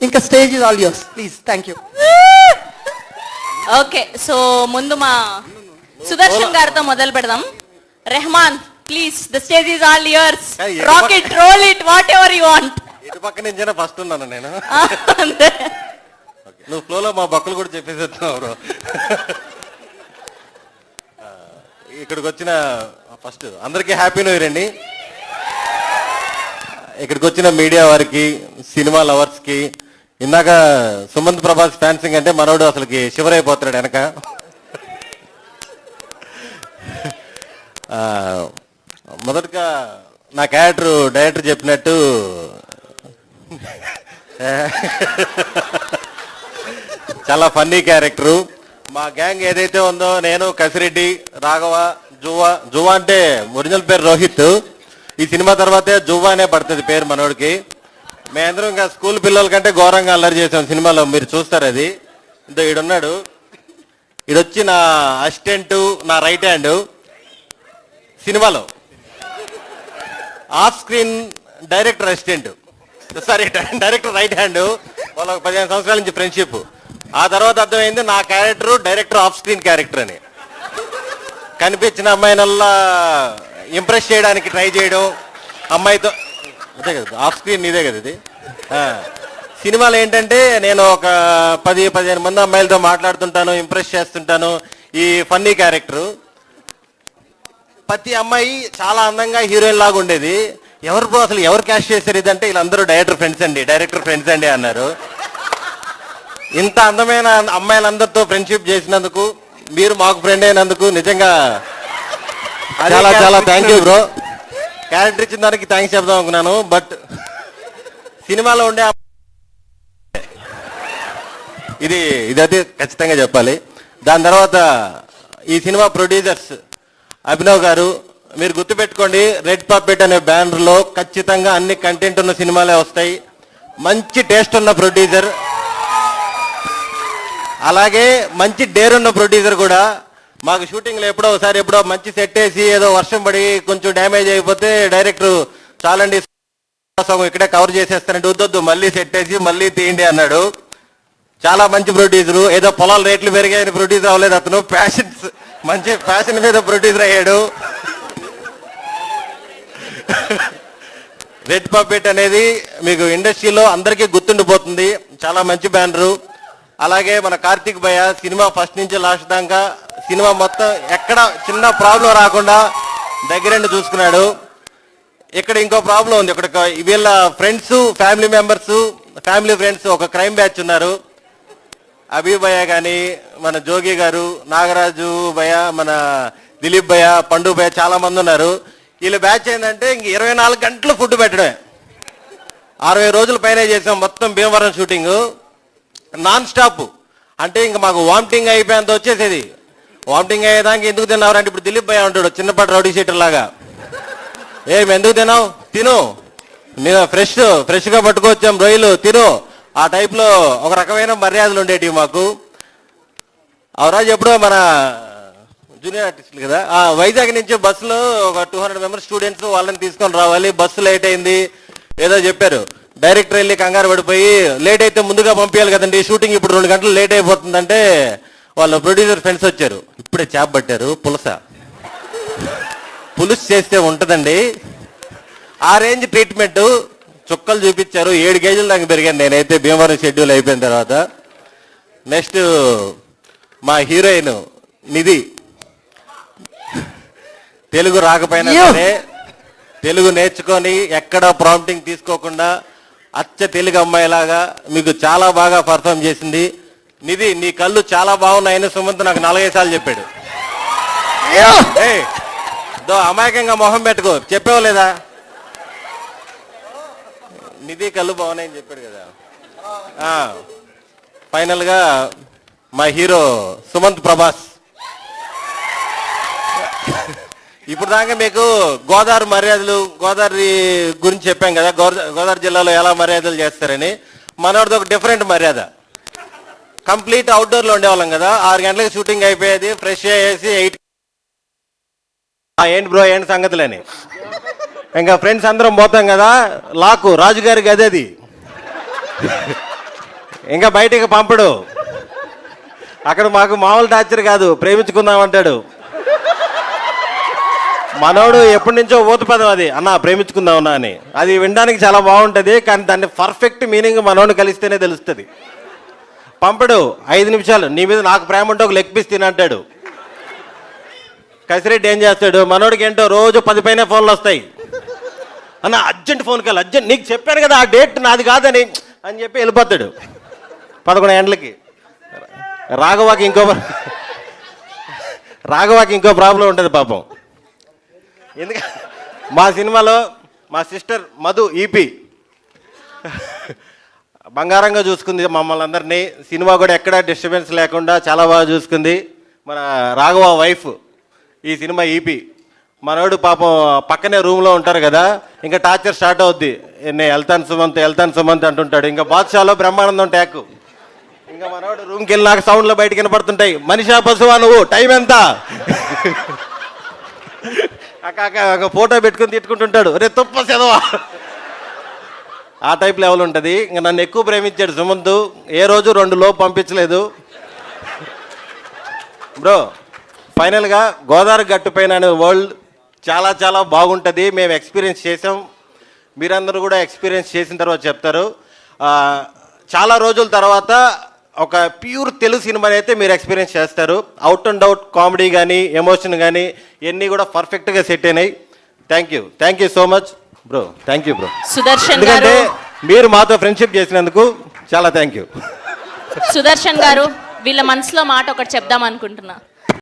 ఇంకా stage is all yours please. Thank you. Okay, so ముందు మా సుదర్శన్ గారితో మొదలు పెడదాం. Rehman please, the stage is all yours. Rock it, roll it, whatever you want. ఇటు పక్క నుంచే ఫస్ట్ ఉన్నాను నేను. అంతే. నువ్వు ఫ్లోలో మా బక్కలు కూడా చెప్పేసేస్తున్నావు బ్రో. ఇక్కడికి వచ్చిన ఫస్ట్ అందరికీ హ్యాపీ న్యూ ఇయర్ అండి. ఇక్కడికి వచ్చిన మీడియా వారికి, సినిమా లవర్స్కి, ఇందాక సుమంత్ ప్రభాస్ ఫ్యాన్సింగ్ అంటే మనోడు అసలుకి శివరైపోతున్నాడు వెనక. మొదటగా నా క్యారెక్టర్ డైరెక్టర్ చెప్పినట్టు చాలా ఫన్నీ క్యారెక్టరు. మా గ్యాంగ్ ఏదైతే ఉందో, నేను, కసిరెడ్డి, రాఘవ, జువా అంటే ఒరిజినల్ పేరు రోహిత్. ఈ సినిమా తర్వాతే జువ్వా అనే పడుతుంది పేరు మనోడికి. మేమందరం ఇంకా స్కూల్ పిల్లల కంటే ఘోరంగా అల్లరి చేసాం సినిమాలో, మీరు చూస్తారు అది. ఇంత ఈడున్నాడు, ఈడొచ్చి నా అసిస్టెంట్, నా రైట్ హ్యాండ్ సినిమాలో. Off screen director assistant, sorry director right hand. వాళ్ళకి 15 సంవత్సరాల నుంచి ఫ్రెండ్షిప్. ఆ తర్వాత అర్థమైంది నా character director off screen character అని. కనిపించిన అమ్మాయినల్లా ఇంప్రెస్ చేయడానికి ట్రై చేయడం, అమ్మాయితో. అదే కదా ఆఫ్ స్క్రీన్, ఇదే కదా ఇది. సినిమాలో ఏంటంటే నేను ఒక 10-15 మంది అమ్మాయిలతో మాట్లాడుతుంటాను, ఇంప్రెస్ చేస్తుంటాను. ఈ ఫన్నీ క్యారెక్టరు. ప్రతి అమ్మాయి చాలా అందంగా హీరోయిన్ లాగా ఉండేది. ఎవరు బ్రో అసలు ఎవరు క్యాష్ చేశారు ఇదంటే, వీళ్ళందరూ డైరెక్టర్ ఫ్రెండ్స్ అండి అన్నారు. ఇంత అందమైన అమ్మాయిలందరితో ఫ్రెండ్షిప్ చేసినందుకు, మీరు మాకు ఫ్రెండ్ అయినందుకు నిజంగా చాలా చాలా థ్యాంక్ యూ బ్రో. క్యారెక్టర్ ఇచ్చిన దానికి థ్యాంక్స్ చెప్దాం అనుకున్నాను, బట్ సినిమాలో ఉండే ఇదైతే ఖచ్చితంగా చెప్పాలి. దాని తర్వాత ఈ సినిమా ప్రొడ్యూసర్స్ అభినవ్ గారు, మీరు గుర్తుపెట్టుకోండి, రెడ్ పప్పెట్ అనే బ్యానర్లో ఖచ్చితంగా అన్ని కంటెంట్ ఉన్న సినిమాలే వస్తాయి. మంచి టేస్ట్ ఉన్న ప్రొడ్యూసర్, అలాగే మంచి డేర్ ఉన్న ప్రొడ్యూసర్ కూడా. మాకు షూటింగ్లో ఎప్పుడో మంచి సెట్ వేసి ఏదో వర్షం పడి కొంచెం డ్యామేజ్ అయిపోతే డైరెక్టర్ చాలండి ఇక్కడే కవర్ చేసేస్తానంటే, వద్దొద్దు మళ్ళీ సెట్ వేసి మళ్ళీ తీయండి అన్నాడు. చాలా మంచి ప్రొడ్యూసరు. ఏదో పొలాల రేట్లు పెరిగాయని ప్రొడ్యూసర్ అవ్వలేదు అతను, మంచి ఫ్యాషన్ మీద ప్రొడ్యూసర్ అయ్యాడు. రెడ్ పప్పెట్ అనేది మీకు ఇండస్ట్రీలో అందరికీ గుర్తుండిపోతుంది, చాలా మంచి బ్యానరు. అలాగే మన కార్తిక్ భయ్య సినిమా ఫస్ట్ నుంచి లాస్ట్ దాకా సినిమా మొత్తం ఎక్కడ చిన్న ప్రాబ్లం రాకుండా దగ్గరండి చూసుకున్నాడు. ఇక్కడ ఇంకో ప్రాబ్లం ఉంది. ఇక్కడ వీళ్ళ ఫ్రెండ్స్, ఫ్యామిలీ ఫ్రెండ్స్ ఒక క్రైమ్ బ్యాచ్ ఉన్నారు. అభి భయ్య కానీ, మన జోగి గారు, నాగరాజు భయ్య, మన దిలీప్ భయ్య, పండు భయ్య, చాలా మంది ఉన్నారు. వీళ్ళ బ్యాచ్ ఏంటంటే ఇంక 24 గంటలు ఫుడ్ పెట్టడమే. 60 రోజుల పైన చేసాం మొత్తం భీమవరం షూటింగ్ నాన్ స్టాప్. అంటే ఇంక మాకు వామిటింగ్ అయిపోయేంత వచ్చేసేది. వామిటింగ్ అయ్యేదానికి ఎందుకు తిన్నావు అంటే, ఇప్పుడు దిలీప్ భయ్య ఉంటాడు చిన్నపాటి రౌడీ షీటర్ లాగా, ఎందుకు తిన్నావు, తిను, నేను ఫ్రెష్గా పట్టుకొచ్చాం రొయ్యలు, తిను. ఆ టైప్లో ఒక రకమైన మర్యాదలు ఉండేటివి మాకు. అవరాజు ఎప్పుడో మన జూనియర్ ఆర్టిస్టులు కదా, వైజాగ్ నుంచి బస్సులో ఒక 200 మెంబర్స్ స్టూడెంట్స్, వాళ్ళని తీసుకొని రావాలి. బస్సు లేట్ అయింది ఏదో చెప్పారు. డైరెక్టర్ వెళ్ళి కంగారు పడిపోయి, లేట్ అయితే ముందుగా పంపించాలి కదండి, షూటింగ్ ఇప్పుడు 2 గంటలు లేట్ అయిపోతుందంటే వాళ్ళ ప్రొడ్యూసర్ ఫ్రెండ్స్ వచ్చారు. ఇప్పుడే చేప పట్టారు, పులుసు చేస్తే ఉంటుందండి. ఆ రేంజ్ ట్రీట్మెంట్, చుక్కలు చూపించారు. 7 కేజీల దాకా పెరిగాను నేనైతే భీమవరం షెడ్యూల్ అయిపోయిన తర్వాత. నెక్స్ట్ మా హీరోయిన్ నిధి, తెలుగు రాకపోయినా సరే తెలుగు నేర్చుకొని ఎక్కడ ప్రాంప్టింగ్ తీసుకోకుండా అచ్చ తెలుగు అమ్మాయిలాగా మీకు చాలా బాగా పర్ఫామ్ చేసింది. నిధి, నీ కళ్ళు చాలా బాగున్నాయని సుమంత్ నాకు 4-5 సార్లు చెప్పాడు. అమాయకంగా మొహం పెట్టుకో, చెప్పావు లేదా? నిధి కళ్ళు బాగున్నాయని చెప్పాడు కదా. ఫైనల్గా మా హీరో సుమంత్ ప్రభాస్. ఇప్పుడు దాకా మీకు గోదావరి గురించి చెప్పాం కదా, గోదావరి జిల్లాలో ఎలా మర్యాదలు చేస్తారని. మనోడిది ఒక డిఫరెంట్ మర్యాద. కంప్లీట్ అవుట్డోర్లో ఉండేవాళ్ళం కదా, 6 గంటలకు షూటింగ్ అయిపోయేది, ఫ్రెష్ అయ్యేసి 8 ఏంటి బ్రో ఏంటి సంగతులని ఇంకా ఫ్రెండ్స్ అందరం పోతాం కదా, లాకు రాజుగారి గది అది. ఇంకా బయటికి పంపడు. అక్కడ మాకు మామూలు టార్చర్ కాదు, ప్రేమించుకుందాం అంటాడు. మనోడు ఎప్పటి నుంచో ఊతపదం అది, అన్న ప్రేమించుకుందాం అన్నా అని. అది వినడానికి చాలా బాగుంటుంది, కానీ దాన్ని పర్ఫెక్ట్ మీనింగ్ మనోడు కలిస్తేనే తెలుస్తుంది. పంపడు. 5 నిమిషాలు నీ మీద నాకు ప్రేమ ఉంటే ఒక లెగ్ పీస్ తినంటాడు. కసిరెడ్డి ఏం చేస్తాడు, మనోడికి ఏంటో రోజు 10 పైన ఫోన్లు వస్తాయి. అన్న అర్జెంట్ ఫోన్ కాల్, అర్జెంట్, నీకు చెప్పాను కదా ఆ డేట్ నాది కాదని అని చెప్పి వెళ్ళిపోతాడు 11 గంటలకి. రాఘవాకి ఇంకో ప్రాబ్లం ఉంటుంది పాపం. ఎందుకంటే మా సినిమాలో మా సిస్టర్ మధు ఈపీ బంగారంగా చూసుకుంది మమ్మల్ని అందరినీ. సినిమా కూడా ఎక్కడ డిస్టర్బెన్స్ లేకుండా చాలా బాగా చూసుకుంది. మన రాఘవ వైఫ్ ఈ సినిమా ఈపీ. మనోడు పాపం పక్కనే రూమ్లో ఉంటారు కదా, ఇంకా టార్చర్ స్టార్ట్ అవుద్ది. నేను వెళ్తాను సుమంత్ అంటుంటాడు. ఇంకా బాద్షాలో బ్రహ్మానందం ట్యాక్. ఇంకా మనోడు రూమ్కి వెళ్ళి నాకు సౌండ్లో బయటకు వినపడుతుంటాయి, మనిషా పశువా నువ్వు, టైం ఎంత, అక్క ఫోటో పెట్టుకుని తిట్టుకుంటుంటాడు, రే తుప్ప చదవా, ఆ టైప్ లెవెల్ ఉంటుంది. ఇంకా నన్ను ఎక్కువ ప్రేమించాడు సుమంత్, ఏ రోజు 2 లోపు పంపించలేదు. బ్రో ఫైనల్గా గోదావరి గట్టు పైన అనే వరల్డ్ చాలా చాలా బాగుంటుంది. మేము ఎక్స్పీరియన్స్ చేసాం, మీరందరూ కూడా ఎక్స్పీరియన్స్ చేసిన తర్వాత చెప్తారు. చాలా రోజుల తర్వాత ఒక ప్యూర్ తెలుగు సినిమాని అయితే మీరు ఎక్స్పీరియన్స్ చేస్తారు. అవుట్ అండ్ అవుట్ కామెడీ కానీ ఎమోషన్ కానీ ఇవన్నీ కూడా పర్ఫెక్ట్గా సెట్ అయినాయి. Thank you so much bro. Thank you bro. Sudarshan గారు, ఎందుకంటే మీరు మాతో ఫ్రెండ్షిప్ చేసినందుకు చాలా థ్యాంక్ యూ. సుదర్శన్ గారు, వీళ్ళ మనసులో మాట ఒకటి చెప్దాం అనుకుంటున్నా.